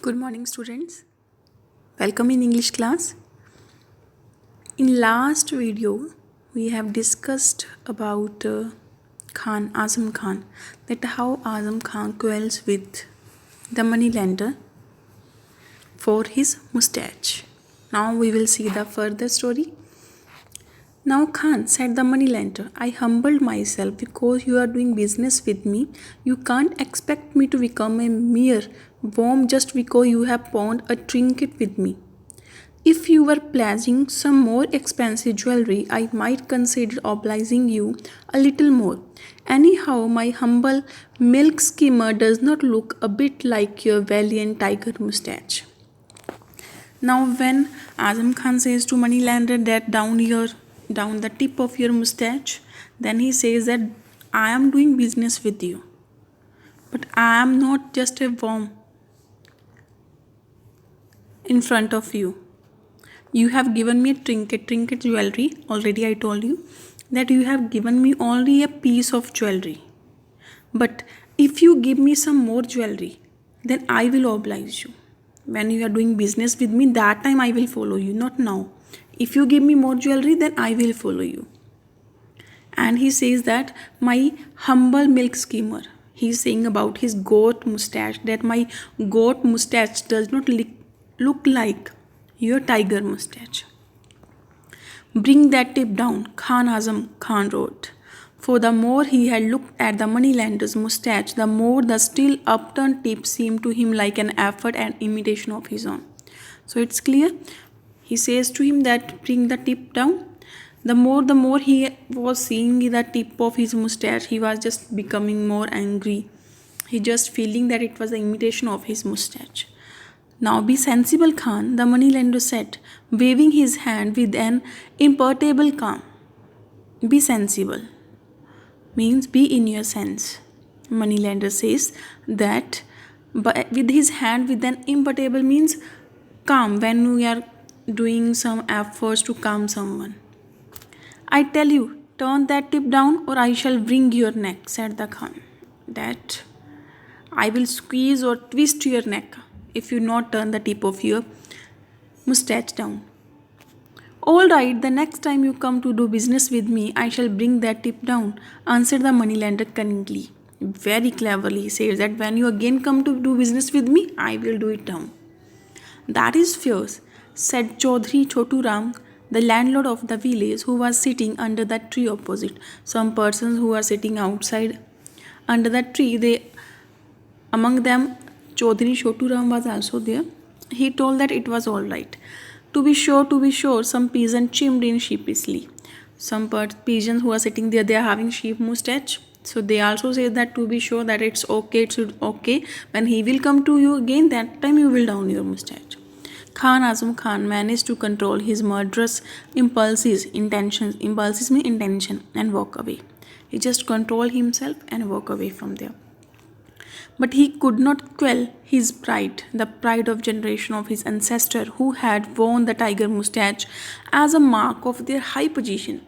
Good morning, students. Welcome in English class. In last video, we have discussed about Azam Khan, that how Azam Khan quarrels with the moneylender for his mustache. Now we will see the further story. Now Khan, said the moneylender, I humbled myself because you are doing business with me. You can't expect me to become a mere worm just because you have pawned a trinket with me. If you were pledging some more expensive jewelry, I might consider obliging you a little more. Anyhow, my humble milk skimmer does not look a bit like your valiant tiger mustache. Now, when Azam Khan says to moneylender that down the tip of your mustache, then he says that I am doing business with you, but I am not just a worm in front of you. You have given me a trinket jewelry. Already I told you that you have given me only a piece of jewelry. But if you give me some more jewelry, then I will oblige you. When you are doing business with me, that time I will follow you, not now. If you give me more jewelry, then I will follow you. And he says that my humble milk skimmer. He's saying about his goat mustache, that my goat mustache does not look like your tiger mustache. Bring that tip down, Khan Azam Khan wrote. For the more he had looked at the moneylender's mustache, the more the still upturned tip seemed to him like an effort and imitation of his own. So it's clear. He says to him that bring the tip down. The more he was seeing the tip of his mustache, he was just becoming more angry. He just feeling that it was an imitation of his mustache. Now be sensible, Khan, the moneylender said, waving his hand with an imperturbable calm. Be sensible means be in your sense. Moneylender says that with his hand with an imperturbable means calm when we are doing some efforts to calm someone. I tell you, turn that tip down or I shall wring your neck, said the Khan. That I will squeeze or twist your neck if you not turn the tip of your mustache down. All right, the next time you come to do business with me, I shall bring that tip down, answered the moneylender cunningly. Very cleverly, he says that when you again come to do business with me, I will do it down. That is fierce, said Chaudhry Chotu Ram, the landlord of the village, who was sitting under that tree opposite. Some persons who are sitting outside under that tree, among them Chaudhry Chotu Ram was also there. He told that it was all right. To be sure, some peasant chimed in sheepishly. Some peasants who are sitting there, they are having sheep mustache. So they also say that to be sure that it's okay. When he will come to you again, that time you will down your mustache. Khan Azam Khan managed to control his murderous intentions mean intention, and walk away. He just controlled himself and walk away from there. But he could not quell his pride, the pride of generation of his ancestor who had worn the tiger mustache as a mark of their high position.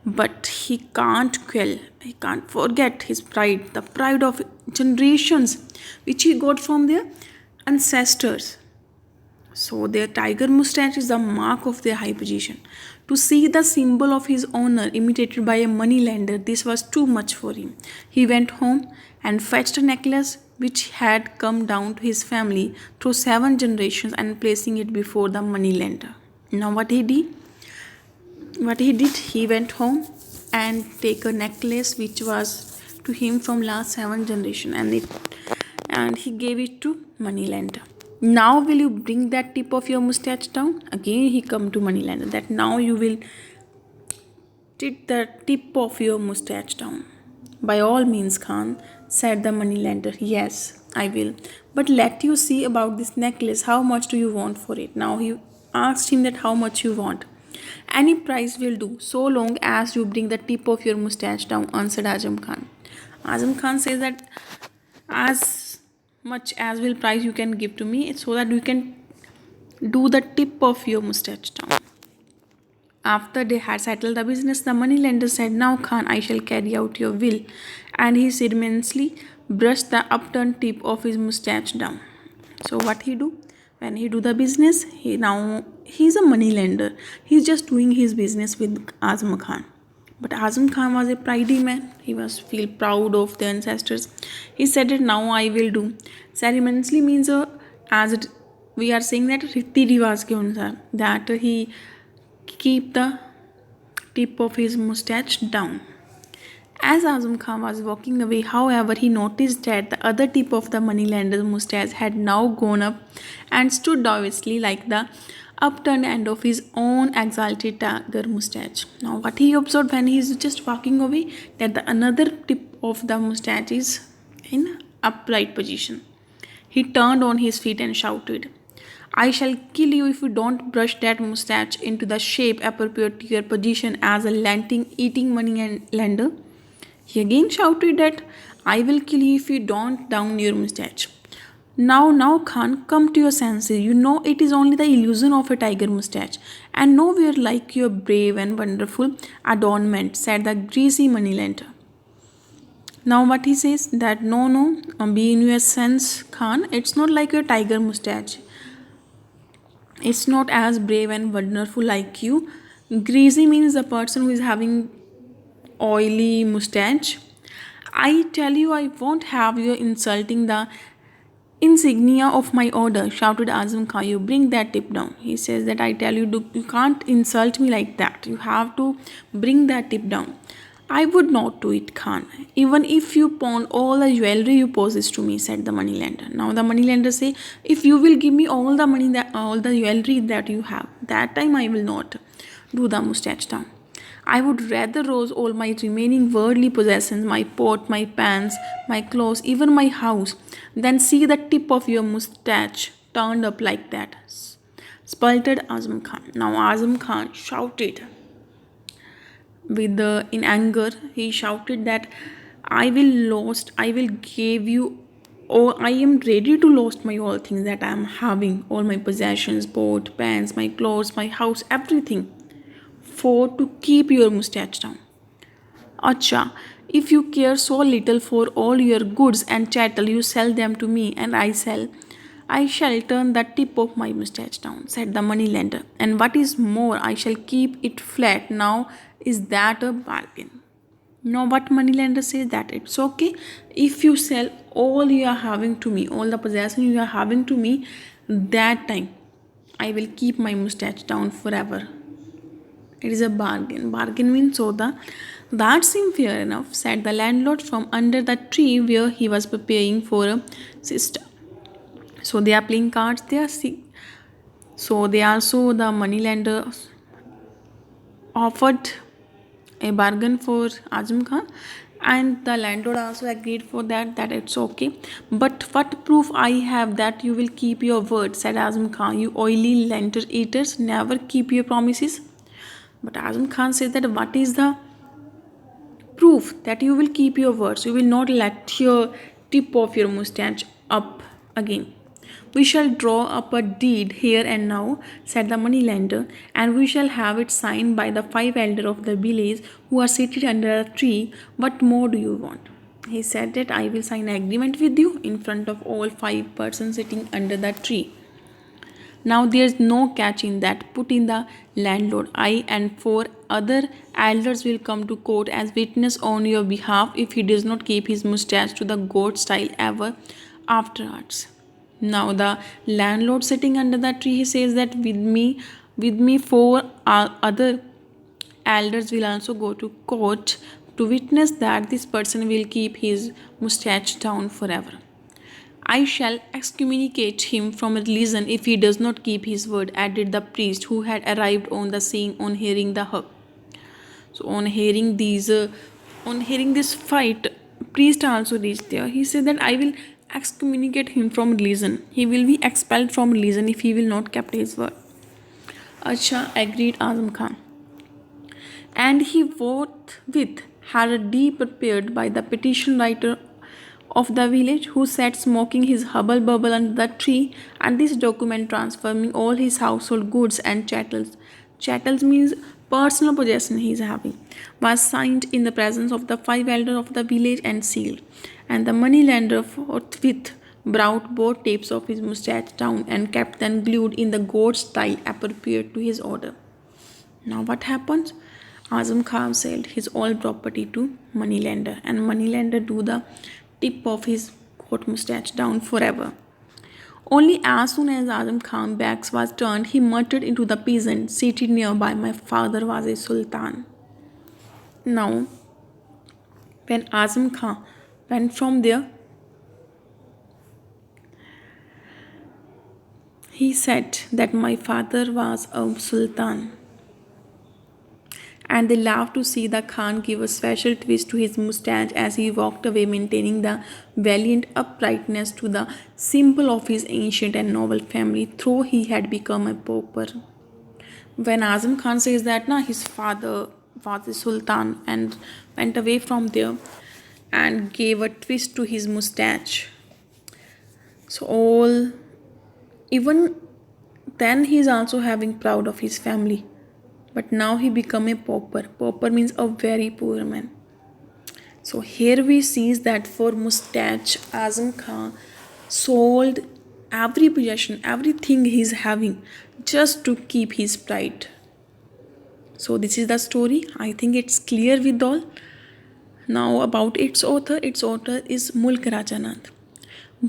But he can't forget his pride, the pride of generations which he got from their ancestors. So their tiger mustache is the mark of their high position. To see the symbol of his honor imitated by a moneylender, this was too much for him. He went home and fetched a necklace which had come down to his family through 7 generations and placing it before the moneylender. Now what he did, he went home and take a necklace which was to him from last 7 generation and he gave it to moneylender. Now will you bring that tip of your mustache down? Again he come to moneylender that now you will take the tip of your mustache down. By all means, Khan, said the moneylender. Yes, I will. But let you see about this necklace. How much do you want for it? Now he asked him that how much you want. Any price will do, so long as you bring the tip of your mustache down, answered Azam Khan. Azam Khan says that as much as will price you can give to me so that you can do the tip of your mustache down. After they had settled the business, the moneylender said, Now, Khan, I shall carry out your will. And he ceremoniously brushed the upturned tip of his mustache down. So what he do? When he do the business, he's a money lender. He's just doing his business with Azam Khan. But Azam Khan was a pridey man. He was feel proud of the ancestors. He said that now I will do. Ceremoniously means as it, we are saying that Riti Rivaj ke anusar that he keep the tip of his mustache down. As Azam Khan was walking away, however, he noticed that the other tip of the moneylender's mustache had now gone up and stood obviously like the upturned end of his own exalted tiger mustache. Now, what he observed when he is just walking away, that the another tip of the mustache is in upright position. He turned on his feet and shouted, I shall kill you if you don't brush that mustache into the shape appropriate to your position as a lenting eating money and lender. He again shouted that I will kill you if you don't down your mustache. Now, Khan, come to your senses. You know it is only the illusion of a tiger mustache, and nowhere like your brave and wonderful adornment, said the greasy moneylender. Now, what he says that no, be in your sense, Khan, it's not like your tiger mustache. It's not as brave and wonderful like you. Greasy means the person who is having oily mustache. I tell you, I won't have you insulting the insignia of my order, shouted Azam Khan. You bring that tip down. He says that I tell you, you can't insult me like that. You have to bring that tip down. I would not do it, Khan. Even if you pawn all the jewelry you possess to me, said the moneylender. Now the moneylender say, if you will give me all the money that all the jewelry that you have, that time I will not do the mustache down. I would rather lose all my remaining worldly possessions, my pot, my pants, my clothes, even my house, than see the tip of your mustache turned up like that, sputtered Azam Khan. Now Azam Khan shouted with in anger. He shouted that I will give you, oh, I am ready to lose my all things that I am having, all my possessions, boat, pants, my clothes, my house, everything, for to keep your mustache down. Acha, if you care so little for all your goods and chattel, you sell them to me, and I shall turn the tip of my mustache down, said the moneylender. And what is more, I shall keep it flat. Now, is that a bargain? Now, what moneylender says that it's okay if you sell all you are having to me, all the possession you are having to me, that time I will keep my mustache down forever. It is a bargain. Bargain means soda. That seemed fair enough, said the landlord from under the tree where he was preparing for a siesta. So they are playing cards there. So they also the moneylender offered a bargain for Azam Khan, and the landlord also agreed for that it's okay. But what proof I have that you will keep your word, said Azam Khan. You oily lantern eaters never keep your promises. But Azam Khan said that what is the proof that you will keep your words? You will not let your tip of your mustache up again. We shall draw up a deed here and now, said the moneylender, and we shall have it signed by the 5 elders of the village who are seated under a tree. What more do you want? He said that I will sign an agreement with you in front of all 5 persons sitting under the tree. Now there's no catch in that, put in the landlord. I and 4 other elders will come to court as witness on your behalf if he does not keep his mustache to the goat style ever afterwards. Now the landlord sitting under the tree, he says that with me 4 other elders will also go to court to witness that this person will keep his mustache down forever. I shall excommunicate him from religion if he does not keep his word, added the priest who had arrived on the scene on hearing the hug. So on hearing this fight, priest also reached there. He said that I will excommunicate him from religion. He will be expelled from religion if he will not keep his word. Acha, agreed Azam Khan. And he forthwith had a deed prepared by the petition writer of the village who sat smoking his hubble bubble under the tree, and this document transferring all his household goods and chattels means personal possession he is having, was signed in the presence of the 5 elders of the village and sealed. And the moneylender forthwith brought both tapes of his mustache down and kept them glued in the goat style appropriate to his order. Now what happens? Azam Khan sold his all property to moneylender, and moneylender do the tip of his goat mustache down forever. Only as soon as Azam Khan's back was turned, he muttered into the peasant seated nearby, "My father was a sultan." Now, when Azam Khan went from there, he said that my father was a sultan. And they laughed to see the Khan give a special twist to his mustache as he walked away, maintaining the valiant uprightness to the symbol of his ancient and noble family, though he had become a pauper. When Azam Khan says that his father was a sultan and went away from there and gave a twist to his mustache. So all even then he is also having proud of his family. But now he become a pauper. Pauper means a very poor man. So here we see that for mustache, Azam Khan sold every possession, everything he's having, just to keep his pride. So this is the story. I think it's clear with all. Now about its author is Mulk Rajanand.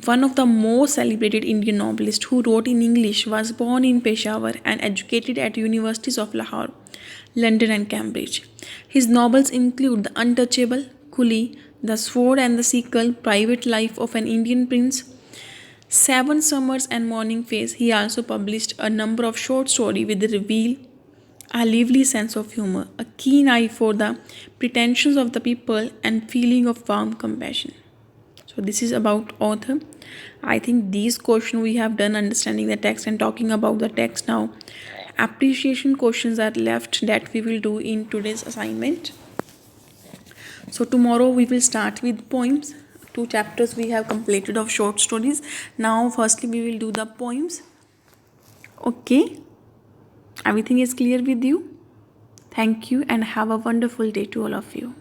One of the most celebrated Indian novelists who wrote in English, was born in Peshawar and educated at universities of Lahore, London and Cambridge. His novels include The Untouchable, Coolie, The Sword and the Sequel, Private Life of an Indian Prince, Seven Summers and Morning Face. He also published a number of short stories with reveal a lively sense of humor, a keen eye for the pretensions of the people, and feeling of warm compassion. So this is about author. I think these questions we have done understanding the text and talking about the text now. Appreciation questions are left that we will do in today's assignment. So tomorrow we will start with poems. 2 chapters we have completed of short stories. Now firstly we will do the poems. Okay. Everything is clear with you? Thank you and have a wonderful day to all of you.